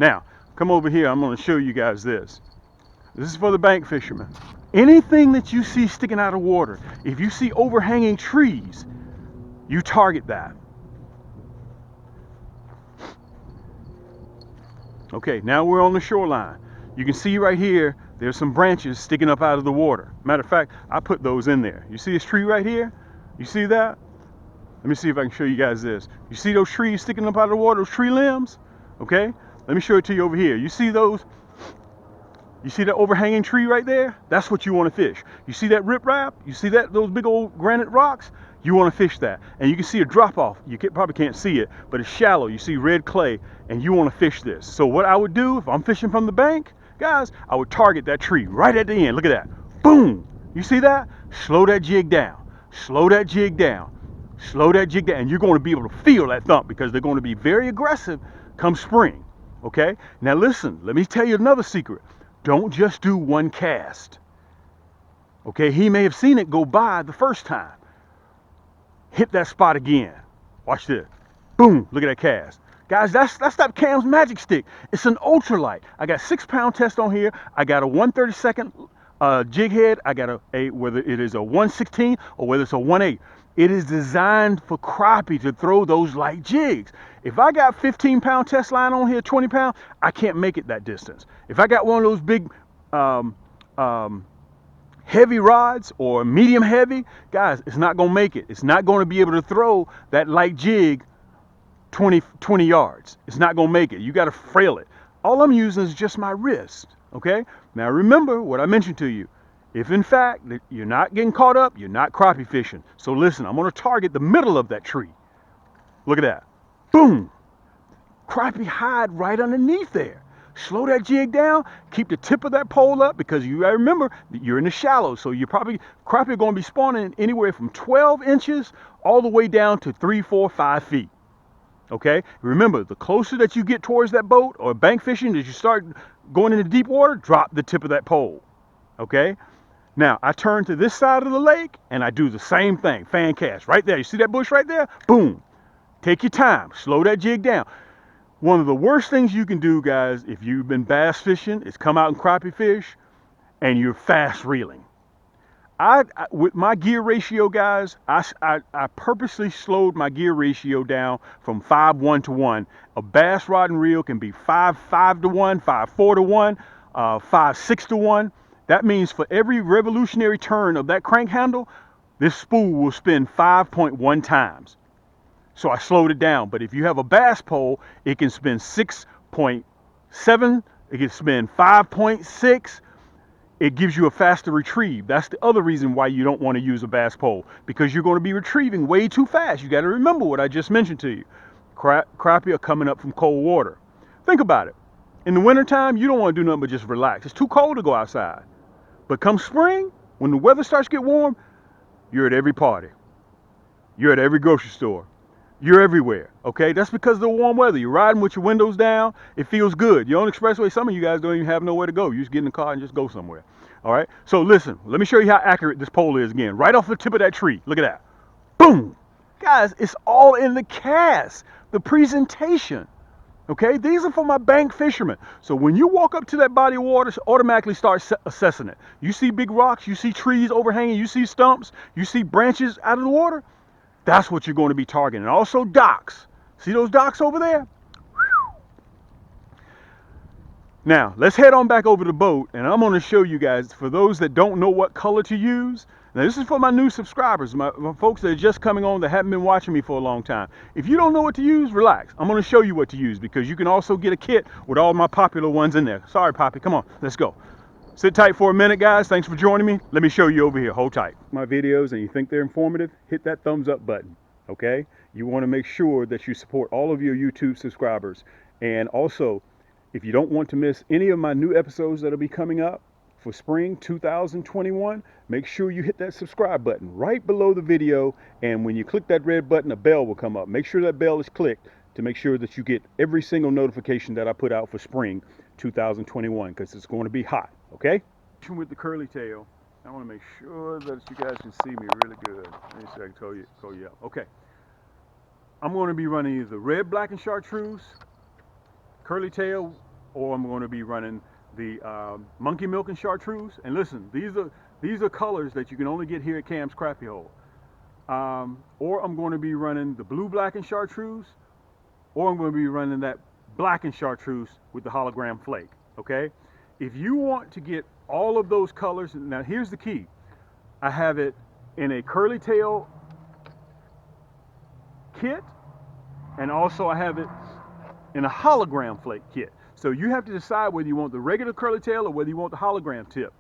Now, come over here. I'm going to show you guys this. This is for the bank fishermen. Anything that you see sticking out of water, if you see overhanging trees, you target that. Okay, now we're on the shoreline. You can see right here, there's some branches sticking up out of the water. Matter of fact, I put those in there. You see this tree right here? You see that? Let me see if I can show you guys this. You see those trees sticking up out of the water, those tree limbs? Okay, let me show it to you over here. You see those? You see that overhanging tree right there? That's what you want to fish. You see that riprap? You see that, those big old granite rocks? You want to fish that. And you can see a drop off. You probably can't see it, but it's shallow. You see red clay, and you want to fish this. So what I would do if I'm fishing from the bank, guys, I would target that tree right at the end. Look at that. Boom. You see that? Slow that jig down. Slow that jig down. Slow that jig down. And you're going to be able to feel that thump because they're going to be very aggressive come spring. Okay? Now listen, let me tell you another secret. Don't just do one cast. Okay, he may have seen it go by the first time. Hit that spot again. Watch this. Boom, look at that cast. Guys, that's that Cam's Magic Stick. It's an ultralight. I got 6-pound test on here. I got a 1/32 jig head. I got whether it is a 1/16 or whether it's a 1/8. It is designed for crappie to throw those light jigs. If I got 15-pound test line on here, 20-pound, I can't make it that distance. If I got one of those big heavy rods or medium heavy, guys, it's not going to make it. It's not going to be able to throw that light jig 20 yards. It's not going to make it. You got to frail it. All I'm using is just my wrist, okay? Now remember what I mentioned to you. If in fact you're not getting caught up, you're not crappie fishing. So listen, I'm going to target the middle of that tree. Look at that. Boom. Crappie hide right underneath there. Slow that jig down. Keep the tip of that pole up because you gotta remember that you're in the shallows. So crappie are going to be spawning anywhere from 12 inches all the way down to 3, 4, 5 feet. Okay? Remember, the closer that you get towards that boat or bank fishing, as you start going into deep water, drop the tip of that pole. Okay? Now, I turn to this side of the lake and I do the same thing. Fan cast right there. You see that bush right there? Boom. Take your time. Slow that jig down. One of the worst things you can do, guys, if you've been bass fishing, is come out and crappie fish and you're fast reeling. With my gear ratio, guys, I purposely slowed my gear ratio down from 5:1 to 1. A bass rod and reel can be 5:5 to 1, 5:4 to 1, 5:6 to 1. That means for every revolutionary turn of that crank handle, this spool will spin 5.1 times. So I slowed it down. But if you have a bass pole, it can spin 6.7, it can spin 5.6. It gives you a faster retrieve. That's the other reason why you don't want to use a bass pole, because you're going to be retrieving way too fast. You got to remember what I just mentioned to you. Crappie are coming up from cold water. Think about it. In the wintertime, you don't want to do nothing but just relax. It's too cold to go outside. But come spring, when the weather starts to get warm, you're at every party. You're at every grocery store. You're everywhere, okay? That's because of the warm weather. You're riding with your windows down. It feels good. You're on the expressway. Some of you guys don't even have nowhere to go. You just get in the car and just go somewhere, all right? So listen, let me show you how accurate this pole is again. Right off the tip of that tree. Look at that. Boom. Guys, it's all in the cast, the presentation, okay? These are for my bank fishermen. So when you walk up to that body of water, automatically start assessing it. You see big rocks, you see trees overhanging, you see stumps, you see branches out of the water. That's what you're going to be targeting. And also docks. See those docks over there? Whew. Now, let's head on back over the boat, and I'm going to show you guys, for those that don't know what color to use. Now, this is for my new subscribers, my folks that are just coming on that haven't been watching me for a long time. If you don't know what to use, relax. I'm going to show you what to use, because you can also get a kit with all my popular ones in there. Sorry, Poppy. Come on. Let's go. Sit tight for a minute, guys. Thanks for joining me. Let me show you over here. Hold tight. My videos and you think they're informative, hit that thumbs up button, okay? You want to make sure that you support all of your YouTube subscribers. And also, if you don't want to miss any of my new episodes that'll be coming up for spring 2021, make sure you hit that subscribe button right below the video. And when you click that red button, a bell will come up. Make sure that bell is clicked to make sure that you get every single notification that I put out for spring 2021, because it's going to be hot. Okay? With the curly tail, I want to make sure that you guys can see me really good. Let me see if I can call you out. Okay. I'm going to be running either red, black, and chartreuse, curly tail, or I'm going to be running the monkey milk and chartreuse. And listen, these are colors that you can only get here at Cam's Crappy Hole. Or I'm going to be running the blue, black, and chartreuse, or I'm going to be running that black and chartreuse with the hologram flake. Okay, if you want to get all of those colors, now here's the key. I have it in a curly tail kit, and also I have it in a hologram flake kit. So you have to decide whether you want the regular curly tail or whether you want the hologram tip.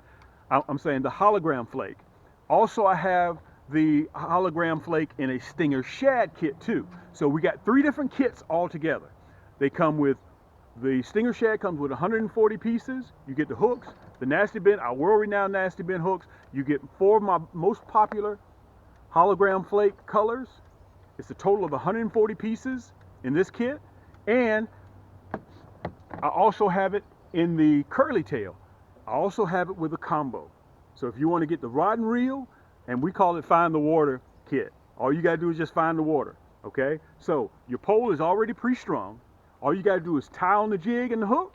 I'm saying the hologram flake. Also, I have the hologram flake in a stinger shad kit too. So we got 3 different kits all together. They come with, the stinger shad comes with 140 pieces. You get the hooks, the nasty bin, our world-renowned nasty bin hooks. You get 4 of my most popular hologram flake colors. It's a total of 140 pieces in this kit. And I also have it in the curly tail. I also have it with a combo. So if you want to get the rod and reel, and we call it Find the Water kit. All you got to do is just find the water, okay? So your pole is already pre-strung. All you got to do is tie on the jig and the hook,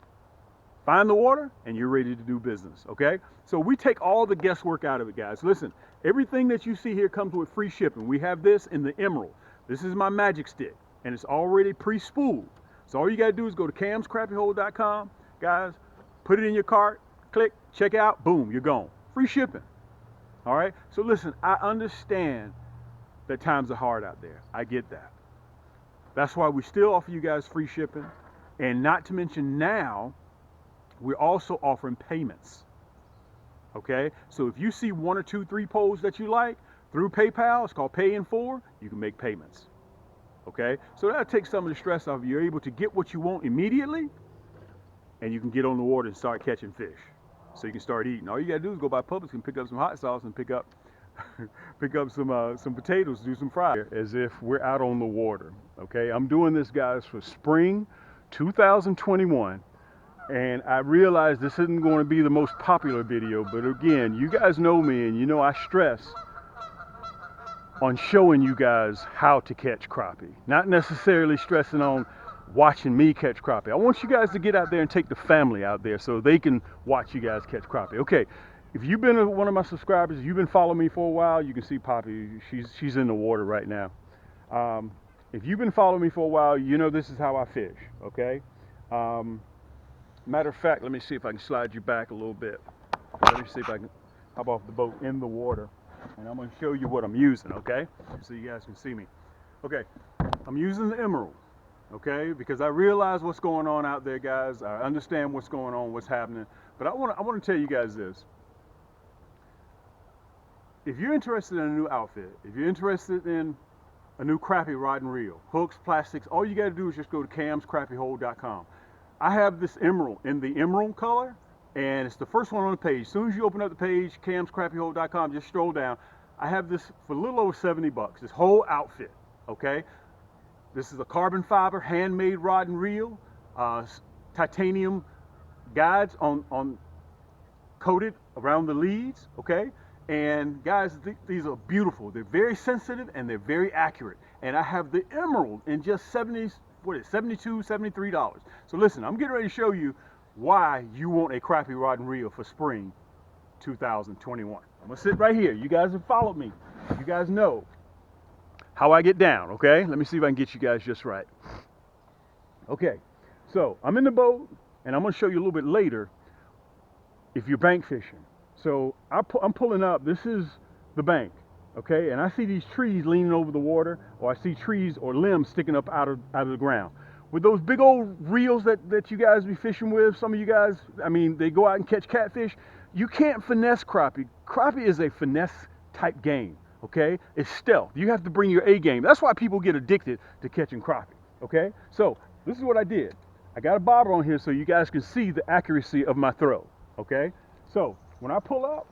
find the water, and you're ready to do business, okay? So we take all the guesswork out of it, guys. Listen, everything that you see here comes with free shipping. We have this in the emerald. This is my magic stick, and it's already pre-spooled. So all you got to do is go to camscrappyhole.com, guys, put it in your cart, click, check out, boom, you're gone. Free shipping. All right, so listen, I understand that times are hard out there. I get that. That's why we still offer you guys free shipping. And not to mention now, we're also offering payments. Okay, so if you see 1 or 2, 3 poles that you like through PayPal, it's called Pay in 4, you can make payments. Okay, so that takes some of the stress off. You're able to get what you want immediately, and you can get on the water and start catching fish. So you can start eating. All you gotta do is go by Publix and pick up some hot sauce and pick up some potatoes, do some fries. As if we're out on the water. Okay, I'm doing this, guys, for spring 2021, and I realize this isn't going to be the most popular video, but again, you guys know me, and you know I stress on showing you guys how to catch crappie, not necessarily stressing on watching me catch crappie. I want you guys to get out there and take the family out there so they can watch you guys catch crappie. Okay, if you've been one of my subscribers, you've been following me for a while, you can see Poppy, she's in the water right now. If you've been following me for a while, you know this is how I fish, okay? Matter of fact, let me see if I can slide you back a little bit. Let me see if I can hop off the boat in the water, and I'm gonna show you what I'm using, okay? So you guys can see me. Okay, I'm using the emerald. Okay, because I realize what's going on out there, guys. I understand what's going on, what's happening. But I want to tell you guys this. If you're interested in a new outfit, if you're interested in a new crappie rod and reel, hooks, plastics, all you got to do is just go to camscrappyhole.com. I have this emerald in the emerald color, and it's the first one on the page. As soon as you open up the page, camscrappyhole.com, just scroll down. I have this for a little over 70 bucks, this whole outfit, okay? This is a carbon fiber, handmade rod and reel, titanium guides on coated around the leads, okay? And guys, these are beautiful. They're very sensitive and they're very accurate. And I have the emerald in just $72, $73. So listen, I'm getting ready to show you why you want a crappie rod and reel for spring 2021. I'm gonna sit right here. You guys have followed me. You guys know how I get down, okay? Let me see if I can get you guys just right. Okay, so I'm in the boat, and I'm gonna show you a little bit later if you're bank fishing. So I'm pulling up, this is the bank, okay? And I see these trees leaning over the water, or I see trees or limbs sticking up out of the ground. With those big old reels that you guys be fishing with, some of you guys, I mean, they go out and catch catfish. You can't finesse crappie. Crappie is a finesse type game. Okay, it's stealth. You have to bring your A game. That's why people get addicted to catching crappie. Okay, so this is what I did. I got a bobber on here so you guys can see the accuracy of my throw. Okay, so when I pull up,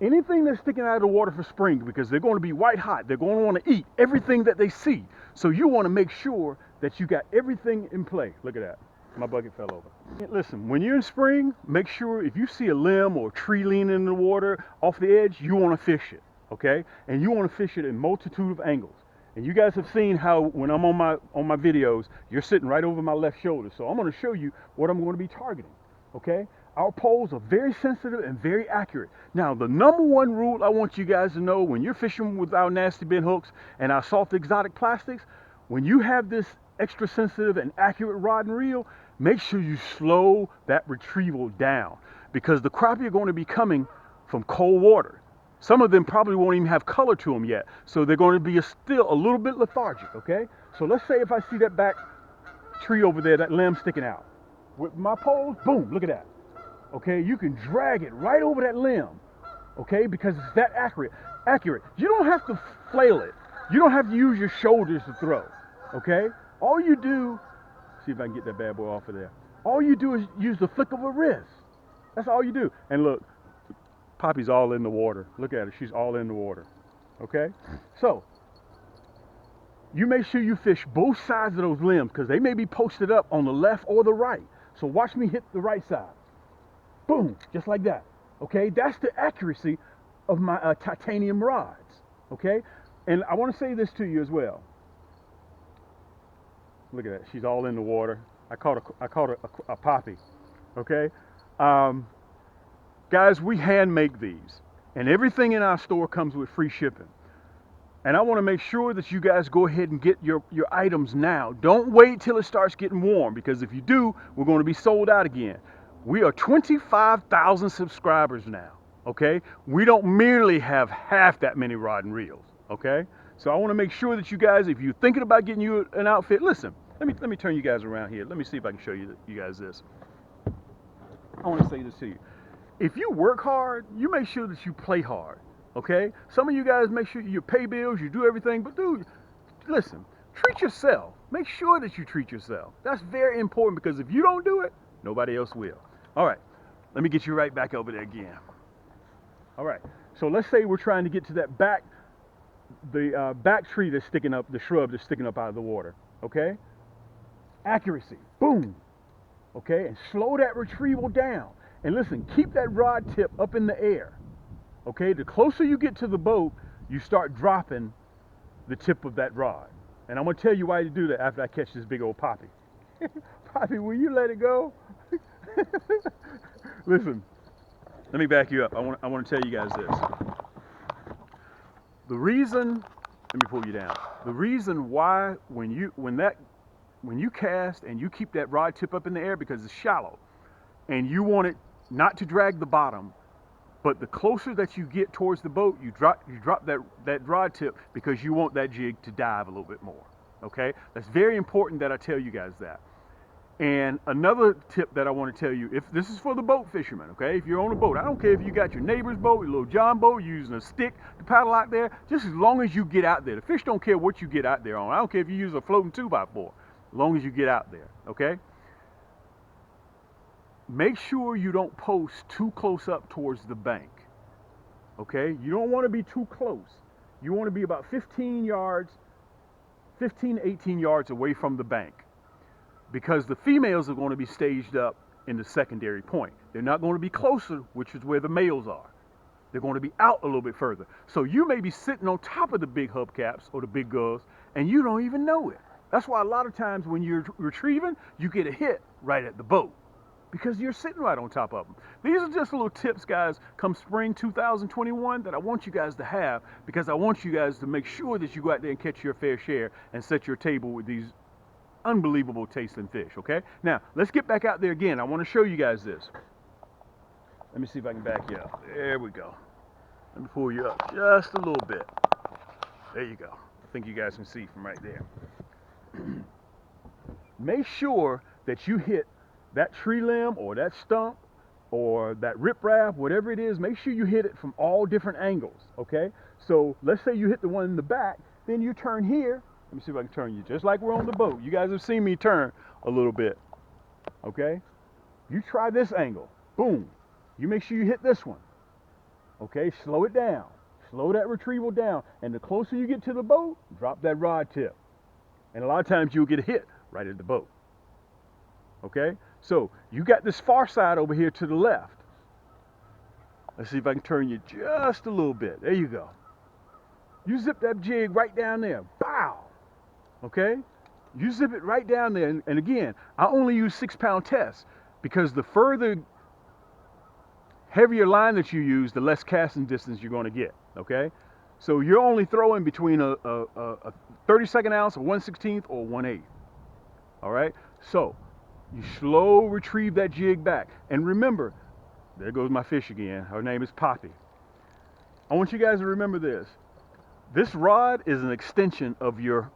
anything that's sticking out of the water for spring, because they're going to be white hot, they're going to want to eat everything that they see. So you want to make sure that you got everything in play. Look at that. My bucket fell over. Listen, when you're in spring, make sure if you see a limb or a tree leaning in the water off the edge, you want to fish it. Okay, and you want to fish it in multitude of angles. And you guys have seen how when I'm on my videos, you're sitting right over my left shoulder. So I'm going to show you what I'm going to be targeting. Okay? Our poles are very sensitive and very accurate. Now, the number one rule I want you guys to know when you're fishing with our nasty bent hooks and our soft exotic plastics, when you have this extra sensitive and accurate rod and reel, make sure you slow that retrieval down, because the crappie are going to be coming from cold water. Some of them probably won't even have color to them yet, so they're going to be still a little bit lethargic, okay? So let's say if I see that back tree over there, that limb sticking out. With my poles, boom, look at that. Okay, you can drag it right over that limb, okay, because it's that accurate. You don't have to flail it. You don't have to use your shoulders to throw, okay? All you do, see if I can get that bad boy off of there. All you do is use the flick of a wrist. That's all you do. And look, Poppy's all in the water. Look at her, she's all in the water, okay? So, you make sure you fish both sides of those limbs, because they may be posted up on the left or the right. So watch me hit the right side. Boom, just like that, okay? That's the accuracy of my titanium rods, okay? And I want to say this to you as well. Look at that, she's all in the water. I caught a poppy, okay? Guys, we hand make these, and everything in our store comes with free shipping. And I want to make sure that you guys go ahead and get your items now. Don't wait till it starts getting warm, because if you do, we're going to be sold out again. We are 25,000 subscribers now, okay? We don't merely have half that many rod and reels, okay? So I want to make sure that you guys, if you're thinking about getting you an outfit, listen, let me turn you guys around here. Let me see if I can show you guys this. I want to say this to you. If you work hard, you make sure that you play hard, okay? Some of you guys make sure you pay bills, you do everything, but dude, listen, treat yourself. Make sure that you treat yourself. That's very important, because if you don't do it, nobody else will. All right, let me get you right back over there again. All right, so let's say we're trying to get to that back tree that's sticking up, the shrub that's sticking up out of the water, okay? Accuracy, boom, okay? And slow that retrieval down. And listen, keep that rod tip up in the air, okay? The closer you get to the boat, you start dropping the tip of that rod. And I'm gonna tell you why you do that after I catch this big old poppy. Poppy, will you let it go? Listen, let me back you up. I want to tell you guys this. The reason, let me pull you down. The reason why when you cast and you keep that rod tip up in the air, because it's shallow, and you want it not to drag the bottom, but the closer that you get towards the boat, you drop that rod tip, because you want that jig to dive a little bit more. Okay, that's very important that I tell you guys that. And another tip that I want to tell you, if this is for the boat fishermen, okay? If you're on a boat, I don't care if you got your neighbor's boat, your little John boat, you're using a stick to paddle out there, just as long as you get out there. The fish don't care what you get out there on. I don't care if you use a floating 2x4, as long as you get out there, okay? Make sure you don't post too close up towards the bank, okay? You don't want to be too close. You want to be about 15 to 18 yards away from the bank, because the females are going to be staged up in the secondary point. They're not going to be closer, which is where the males are. They're going to be out a little bit further. So you may be sitting on top of the big hubcaps or the big gulls, and you don't even know it. That's why a lot of times when you're retrieving, you get a hit right at the boat, because you're sitting right on top of them. These are just little tips, guys, come spring 2021 that I want you guys to have, because I want you guys to make sure that you go out there and catch your fair share and set your table with these unbelievable tasting fish, okay? Now, let's get back out there again. I want to show you guys this. Let me see if I can back you up. There we go. Let me pull you up just a little bit. There you go. I think you guys can see from right there. Make sure that you hit that tree limb or that stump or that riprap, whatever it is, make sure you hit it from all different angles, okay? So let's say you hit the one in the back, then you turn here. Let me see if I can turn you, just like we're on the boat. You guys have seen me turn a little bit, okay? You try this angle, boom. You make sure you hit this one, okay? Slow it down, slow that retrieval down, and the closer you get to the boat, drop that rod tip. And a lot of times you'll get a hit right at the boat, okay? So you got this far side over here to the left. Let's see if I can turn you just a little bit. There you go. You zip that jig right down there. Bow. Okay? You zip it right down there. And again, I only use 6-pound tests because the further heavier line that you use, the less casting distance you're going to get. Okay? So you're only throwing between a 32nd ounce, a 1/16 or 1/8. All right? So you slow retrieve that jig back. And remember, there goes my fish again. Her name is Poppy. I want you guys to remember this. This rod is an extension of your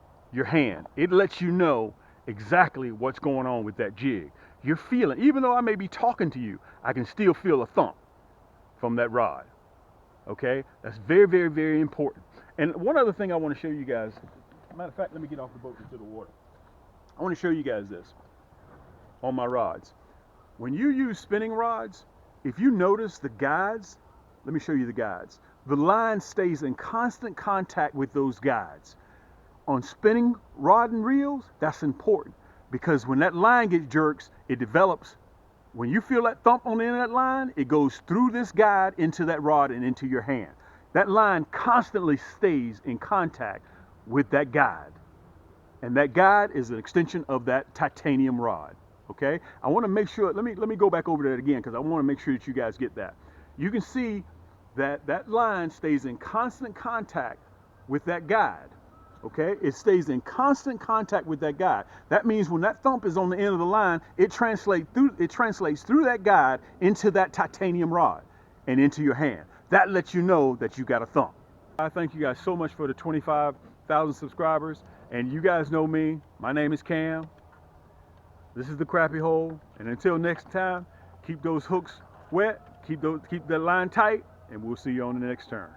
hand. It lets you know exactly what's going on with that jig. You're feeling, even though I may be talking to you, I can still feel a thump from that rod. Okay? That's very, very, very important. And one other thing I want to show you guys, matter of fact, let me get off the boat into the water. I want to show you guys this on my rods. When you use spinning rods, if you notice the guides, let me show you the guides. The line stays in constant contact with those guides. On spinning rod and reels, that's important because when that line gets jerks, it develops. When you feel that thump on the end of that line, it goes through this guide into that rod and into your hand. That line constantly stays in contact with that guide. And that guide is an extension of that titanium rod. Okay? I want to make sure, let me go back over that again because I want to make sure that you guys get that. You can see that that line stays in constant contact with that guide. Okay? It stays in constant contact with that guide. That means when that thump is on the end of the line, it translates through that guide into that titanium rod and into your hand. That lets you know that you got a thump. I thank you guys so much for the 25,000 subscribers. And you guys know me. My name is Cam. This is the Crappie Hole. And until next time, keep those hooks wet, keep that line tight, and we'll see you on the next turn.